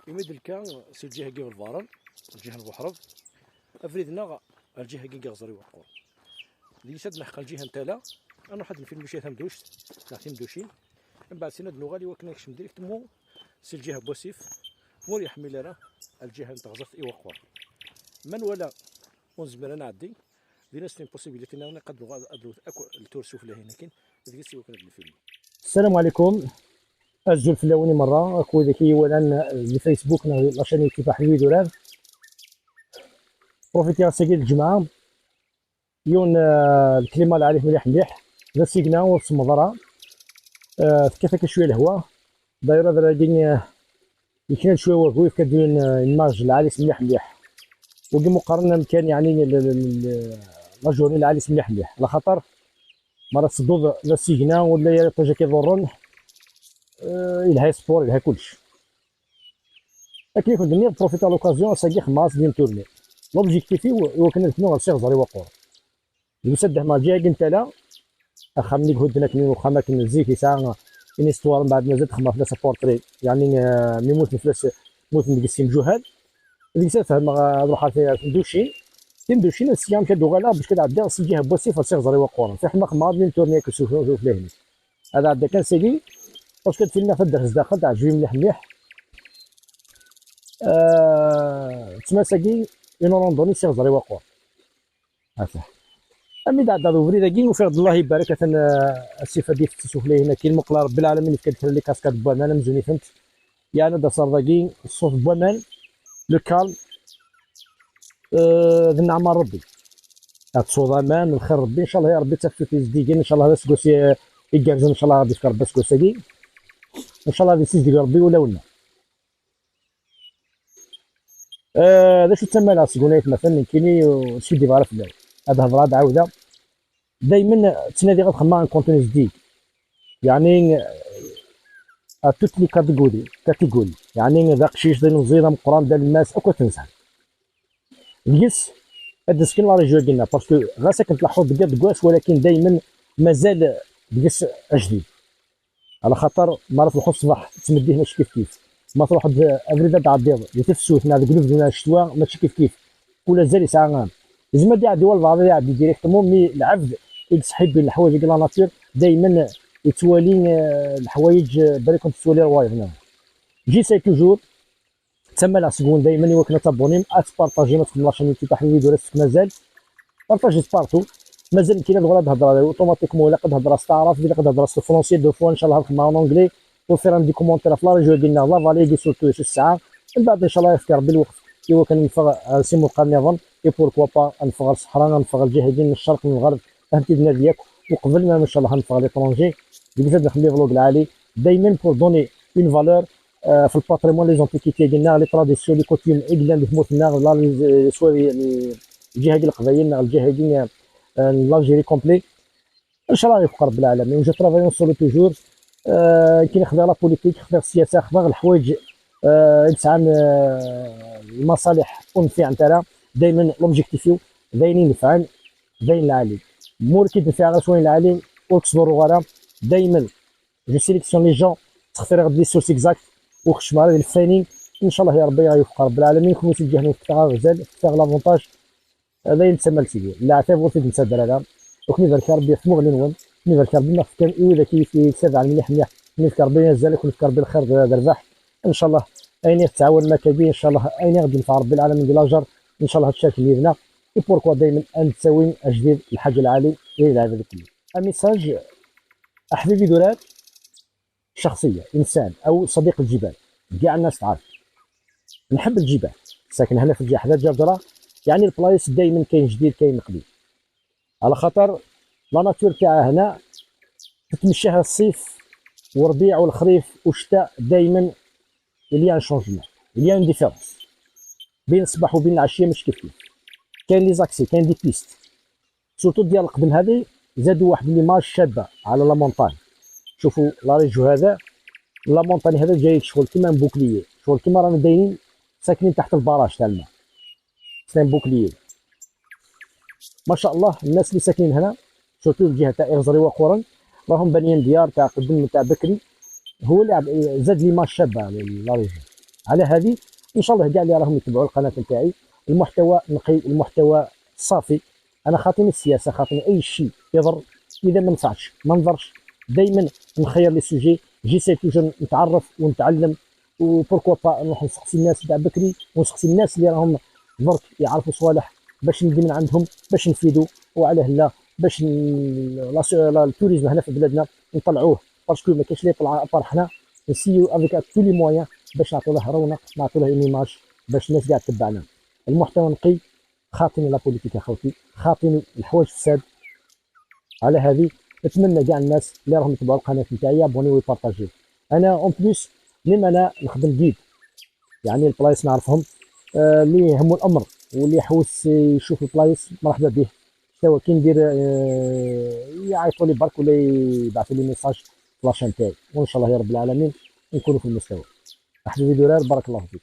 يمد الكان سي الجهه كي الفارن الجهه البحرب افريدنا الجهه كي غزري وقور اللي يسد نحق الجهه نتالا انا حد في المشي مدوش نعطي مدوشين من بعد سند نغالي وكناكش ديريكت مو سي الجهه بوسيف مور يحمل راه الجهه نتغزف اي وقور من ولا ونزمر نعدي دينا سين بوسيبيليتي نقدروا التور سوف له هنا كاين ديك سي وكنا الفيلم. السلام عليكم. أسجل في الأولى مرة أكو ذكي ولا الفيسبوك لاشين كيفاح الفيديو راه بروفيتي ساكي الجمعة يون الكليمة اللي عليه مليح مليح لا سيكنا وسط مضرة كيفاك شوية الهواء دايرة درادين يمكن شوية وقويف كديون الماج العاليس مليح مليح وقي مقارنة مكان يعني لاجوري العاليس مليح مليح على خاطر مرة تصدود لا سيكنا ولا طاجا كيضرن الها سبور الها كلش كيف ندير بروفيتا لوكازيون ساكي خماس ديال تورني لوبجيكتيفي هو كان نتنو غير غزاري وقور يسده ما جاي قلت لا اخمني هدنا كني وخما كن زيكي ساعه ان استوار بعد ما زاد خما فلاس بورتري يعني ميموت فلاس موت نقسم جهاد اللي سافهم روح في دوشين السيام كدو غالا باش كتعدي سي جهه بوسي فسي غزاري وقور في حما خما ديال تورني كنشوف له هذا عدا كان سيدي واش كتفيلنا في الدرس داخل تاع جوي مليح مليح تسمى ساكي اون روندوني سي غزاري وقور هاسا امي دعدا دوفري داكي وفي الله يبارك الصفه ديال التسوف ليه هنا كاين مقلا رب العالمين كدير لي كاسكاد بوامان انا مزوني فهمت يعني دا صار داكي الصوت بوامان لو كالم ذي النعمه ربي تصوض امان الخير ربي ان شاء الله يا ربي تفتو تيزديكين ان شاء الله سكوسي يكارزن ان شاء الله غادي يفكر بس كوساكي ان شاء الله غادي يسيز ديال ربي ولا هذا شو تسمى لا سكونيت مثلا كيني وسيدي بعرف في الدار هذا هضره عاوده دائما تنادي غتخمم عن كونتوني جديد يعني توت لي كاتيجوري يعني ذا قشيش ديال الزيره من القران ديال الماس اكو تنسى اليس هذا سكن لا ريجو ديالنا باسكو غاسا كنتلاحظوا بجد كواس ولكن دائما مازال بقيس جديد على خاطر مرات الخص صباح تمديه ماشي كيف ما تروح افريدا تاع البيض اللي تفسوت هذا قلوب ديال الشتوى ماشي كيف ولا زال ساعه زعما دي عدي والبعض يعدي ديريكتومون مي العبد يسحب بين الحوايج ديال لا ناتور دائما يتوالي الحوايج بالي كنت تولي روايض هنا جي ساي توجور تسمى لا سكون دائما وكنا تابونين اتبارطاجي ما تخدم لاشين كي تاع الفيديو راسك مازال بارطاجي سبارتو مازال كاين الغرض هضره اوتوماتيكمون ولا قد هضره تعرف الا قد هضره فرونسي دو فوا ان شاء الله نخدمها اون انجلي وفير عندي كومونتير في لا ريجو ديالنا لا فالي سورتو الساعه من بعد ان شاء الله يفكر بالوقت ايوا كنفغ سي موقع النظام اي بوركوا با نفغ الصحراء نفغ الجهه من الشرق من الغرب فهمتي الدنيا ديالك وقبل ما ان شاء الله نفغ ليترونجي بزاف نخلي فلوق العالي دائما بور دوني اون فالور في الباتريمون لي زونتيكيتي ديالنا لي تراديسيون لي كوتيم اكلا اللي تموتنا لا سوا الجهه ديال القبائل الجهه ديال لالجيري كومبلي ان شاء الله يفقر رب العالمين وجا ترافايون سولو توجور كاين خدام لا بوليتيك خدام السياسه خدام الحوايج يسعى المصالح والنفع نتاعنا دائما لوبجيكتيفيو باينين نفعان باين العالي مور كي تنفع غير شويه العالي وتصبروا غير دائما جو سيليكسيون لي جون تختار غير لي سورس اكزاكت وخشمه على الفاينين ان شاء الله يا ربي يوفق رب العالمين كون تجهنا في غزال في لافونتاج هذا يتسمى لسيدي لا عتاب وفي تنسى هذا وكني ذلك ربي يخدموا غير نون كني ذلك ربي ما كان اذا كيف يتسابع على مليح مليح كني ذلك ربي ينزل لك ونذكر بالخير دربح ان شاء الله اين يتعاون ما كبير ان شاء الله اين غادي ينفع ربي العالمين ديال الاجر ان شاء الله هذا الشيء اللي هنا اي بوركوا دائما ان تساوي جديد الحاج العالي الى هذا كله ميساج احبابي دولار شخصيه انسان او صديق الجبال كاع الناس تعرف نحب الجبال ساكن هنا في حدا جابدرا يعني البلايص دائما كاين جديد كاين قديم على خاطر لا ناتور تاعها هنا تتمشاها الصيف وربيع والخريف والشتاء دائما اليا ان شونجمون اليا ان ديفيرونس بين الصباح وبين العشيه مش كيف كاين لي زاكسي كاين دي بيست سورتو ديال القدم هذه زادوا واحد ليماج شابه على لا مونطاني شوفوا لا ريجو هذا لا مونطاني هذا جاي شغل كيما بوكليي شغل كيما رانا دايرين ساكنين تحت البراج تاع الماء سان بوكليي ما شاء الله الناس اللي ساكنين هنا سورتو الجهه تاع إغزري وقورن راهم بانيين ديار تاع قدم تاع بكري هو اللي زاد ليماج شابه لا ريجو على هذه ان شاء الله كاع اللي راهم يتبعوا القناه نتاعي، المحتوى نقي، المحتوى صافي. انا خاطيني السياسه، خاطيني اي شيء يضر، اذا ما نفعش ما نضرش. دائما نخير لي سوجي، جيسي توجور نتعرف ونتعلم. وبوركوا با نروح نسقسي الناس تاع بكري، ونسقسي الناس اللي راهم درك يعرفوا صوالح، باش ندي من عندهم، باش نفيدوا. وعلاه لا، باش التوريزم هنا في بلادنا نطلعوه، باسكو ما كاينش اللي يطلع ابار حنا. نسيو افيك تو لي مويان باش نعطوا له رونق، نعطوا له ايماج، باش الناس قاعد تتبعنا. المحتوى نقي، خاطيني لا بوليتيك اخوتي، خاطيني الحوايج فساد. على هذه نتمنى كاع الناس اللي راهم يتبعوا القناه نتاعي يابونيو ويبارطاجيو. انا اون بليس ميم انا نخدم جيد، يعني البلايص نعرفهم. اللي يهمو الامر واللي يحوس يشوف البلايص مرحبا به. توا كي ندير يعيطوا لي برك ولا يبعثوا لي ميساج في لاشين تاعي، وان شاء الله يا رب العالمين نكونوا في المستوى. احمد درار بارك الله فيك.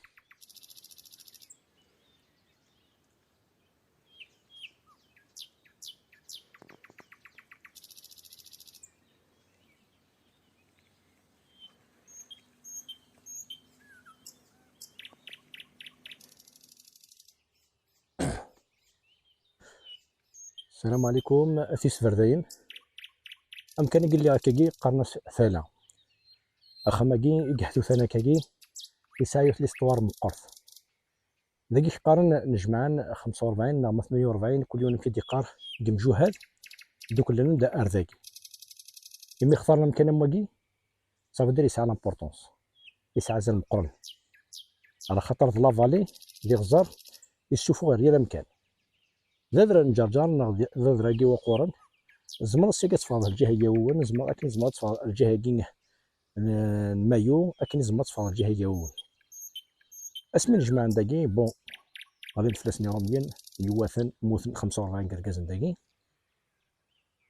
السلام عليكم في سفردين. ام كان يقول لي هكاكي قرنص ثالا اخماكي يقحثوا ثانا كاكي يسايف ليستوار من قرث ذاك قارن نجمعان 45 نا 48 كل يوم كي ديقار جمجوهات دوك اللي نبدا ارذاكي يمي اختار لهم كان مواكي صافي دير يسعى لامبورطونس، يسعى زال مقرن على خاطر لا فالي دي غزار يشوفوا غير يلا مكان ذا نجرجر ذا راكي وقورن زمر سيكا تصفى الجهه يوون زمر اكن زمر تصفى الجهه كي المايو اكن زمر تصفى الجهه يوون اسمي نجمع داكي بون غادي نفلسني روميين يواثن موثن 45 كركاز داكي.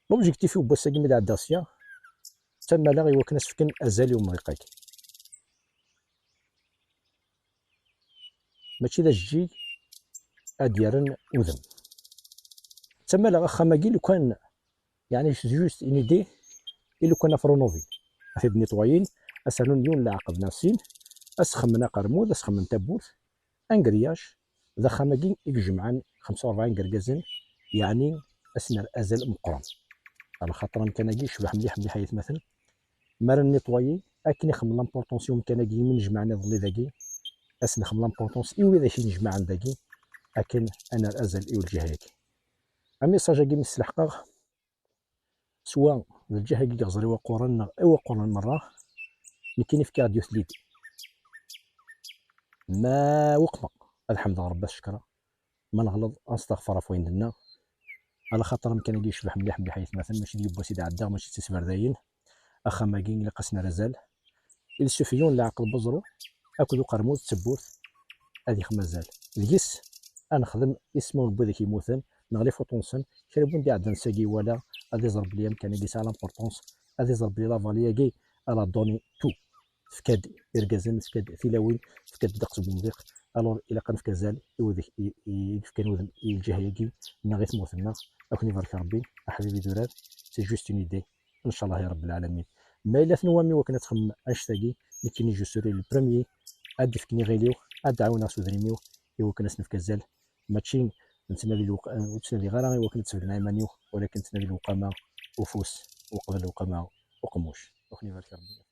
لوبجيكتيف هو بوساكي ميدا داسيا تما لا غيوا كناس فكن ازالي ومريقاك ماشي ذا الجي اديارن وذم تما لا خماكي لو كان يعني جوست اون ايدي لو كان فرونوفي في بنيطوايين اسالون يون لا عقب ناسين اسخمنا قرمود اسخمن تابوت انكرياش ذا خماكي يجمعان 45 كركازن يعني اسنا الازل مقرن على خاطر كان يشبح مليح مليح يتمثل مار نيطوايي اكن يخمم لامبورطونسيون كان من جمعنا ظلي ذاكي اسنا خم لامبورطونس ايوا ذا شي نجمع عندكي اكن انا الازل ايوا الجهه هيك ميساج كي مسلحقه سواء الجهه كي غزري وقورن ايوا قورن مره لكن في كاديو ثليتي ما وقنا الحمد لله رب الشكر ما نغلط استغفر فوين لنا على خاطر كان يشبح مليح مليح يتمثل ماشي ديال بوسيد عدا ماشي تسفر داين اخا ما كاين اللي قسنا رزال السفيون اللي عقل بزرو اكلو قرمود تسبوث هذه خمازال اليس انا خدم اسمه ربي ذاك يموثن نغلي فوطونسن كربون دي عدن ساقي ولا غادي يضرب لي كان يقيس على لامبورطونس غادي يضرب لي لافاليا كي على دوني تو فكاد يركزن فكاد ثلاوين فكاد دقس بمضيق الور الى كان فكازال يوذك كان يوذن الجهه كي نغيث موثنا اكوني بارك ربي حبيبي دولار سي جوست اون ايدي ان شاء الله يا رب العالمين. ما الا ثنوامي وكانت تخم اش تاقي لكني جو سوري البروميي اد فكني غيليو اد عاونا سودريميو ايوا كناس نفكازال ماشي نتنادي نتنادي غير ايوا كنت تسبل نايمانيو ولكن تنادي الوقامه وفوس وقبل الوقامه وقموش اخني بارك ربي.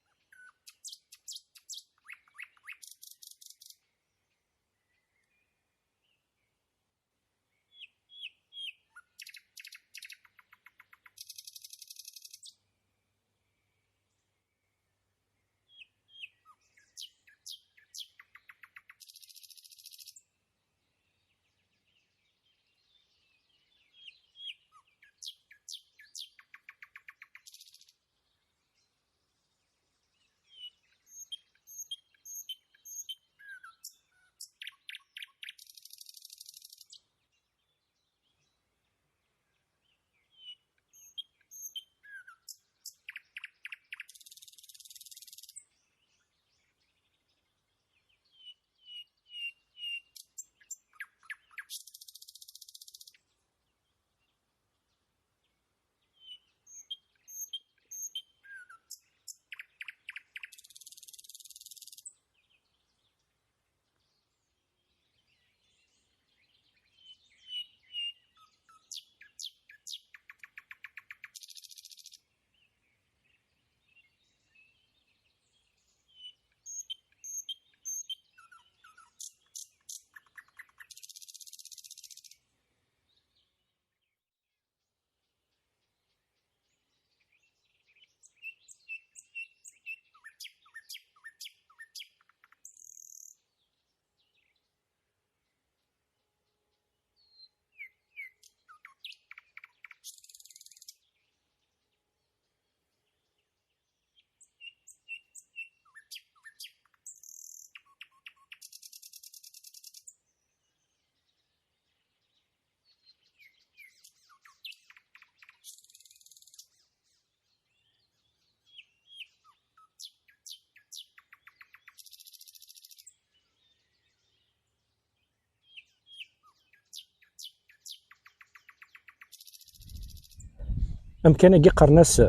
امكان كي قرناس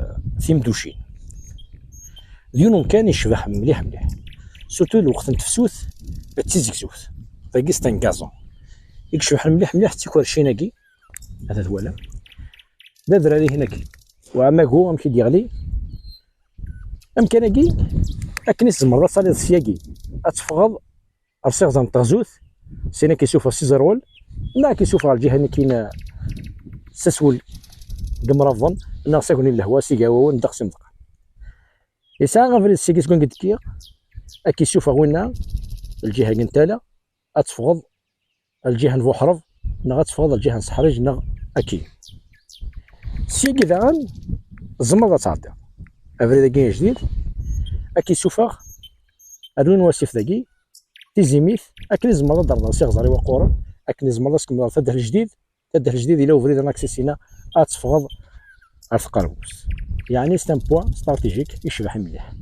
تيمدوشين ديون امكان يشبح مليح مليح سورتو الوقت نتفسوث تيزكزوث فاكي ستان كازون يكشبح مليح مليح تيكور شيناكي هذا هو لا لا دراري هناك وعماكو امكي ديغلي امكانكي اكني زمر صالي السياكي اتفغض ارسيغ زان طازوث سينا كيشوف سيزرول لا كيشوف على الجهه اللي كاين سسول قمرافن نا ساكوني الهوا سيكاو ندق سندق يسا غير السيكيس كون قد كي كيشوف وين الجهه كنتالا اتفغض الجهه نفوحرف نا تفغض الجهه نسحرج نا اكي سيكي داغن زمر تعدي افريدا كاين جديد كيشوفها الوين واسيف ذاكي تيزيميث اكن زمر ضرب سي غزاري وقورن اكن زمر سكم تده الجديد الى وفريد ناكسيسينا اتفغض اتقربوس يعني ستان بوان استراتيجيك يشبح مليح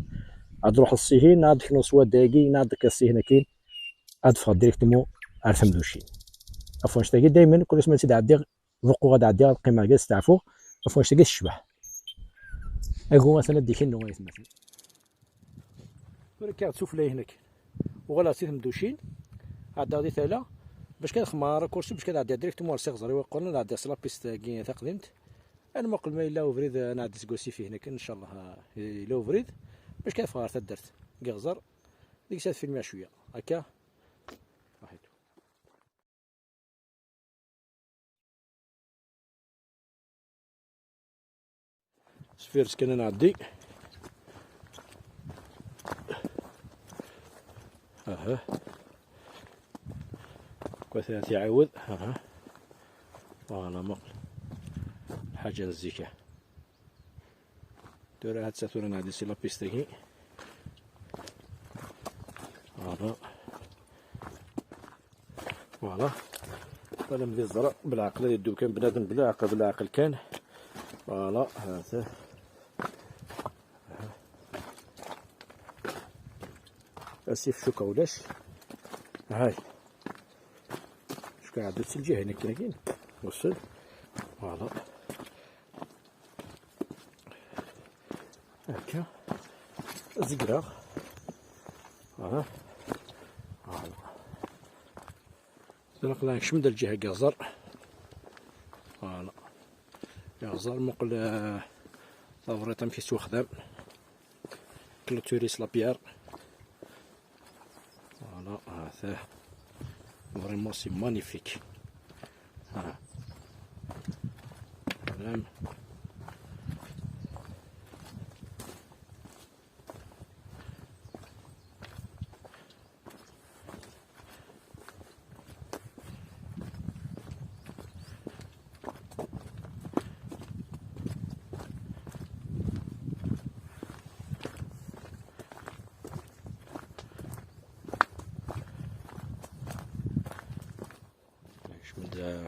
عاد روح للصهين عاد كنو سوا داكي عاد الصهين كاين عاد فغ ديريكتومون على ثمدوشين عفوا شتاكي دائما كل اسم تيد عدي ذوقو غاد عدي القيمه كاع تعرفوه عفوا شتاكي الشبح اكو مثلا ديك النوع مثلا ولكن تشوف لي هناك وغلا سي ثمدوشين عاد غادي تالا باش كنخمار كلشي باش كنعدي ديريكتومون على سيغزري ويقولنا نعدي على بيست كي تقدمت انا ما قل ما الا وفريد نعدي سكوسي فيه هناك ان شاء الله الا وفريد باش كيفغار تدرت كيغزر ديك الساعه فيلم شويه هكا راحيتو سفيرس كان نعدي اها كوثا تيعاود اها فوالا مقل حاجه نزيكه دور هاد ساتورا نعدي سي لابيستيكي فوالا انا مدي الزرع بالعقل يدو كان بنادم بلا عقل بلا عقل كان فوالا هذا اسيف شوكا ولاش هاي شوكا عدو الجهه هنا كاين وصل فوالا هكا زقرا فوالا نقلا نشمد الجهه كازر فوالا كازر مقل لافريطا في سوق خدام كلوتوريس لابيير فوالا هذا فريمون سي مانيفيك ها تمام نشمد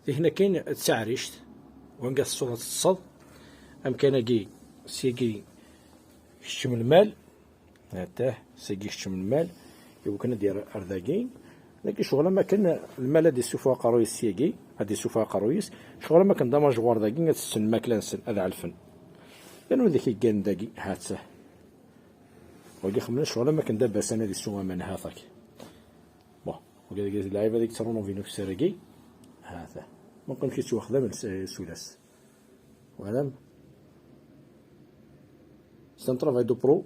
هنا كاين تسعريشت وانقاس الصورة الصد ام كان كي سيكي كشم المال هاتاه سيكي كشم المال يمكن ندير ارذاكين لكن شغل ما كان المال هادي سوفا قرويس سيكي هادي سوفا قرويس شغل ما كان دامج غوار داكي غتسن ماكله نسن هذا علفن كانوا ذيك كان داكي هاته وقي خمنا شغل ما كان دابا سنه دي السومه من هاثاك بون وقال لك اللعيبه هذيك ترونوفينو في سراكي هذا ممكن كي واخذه من سولاس وهذا سان طرافاي دو برو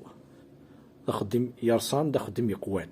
دا خدم يرسان دا خدم يقوان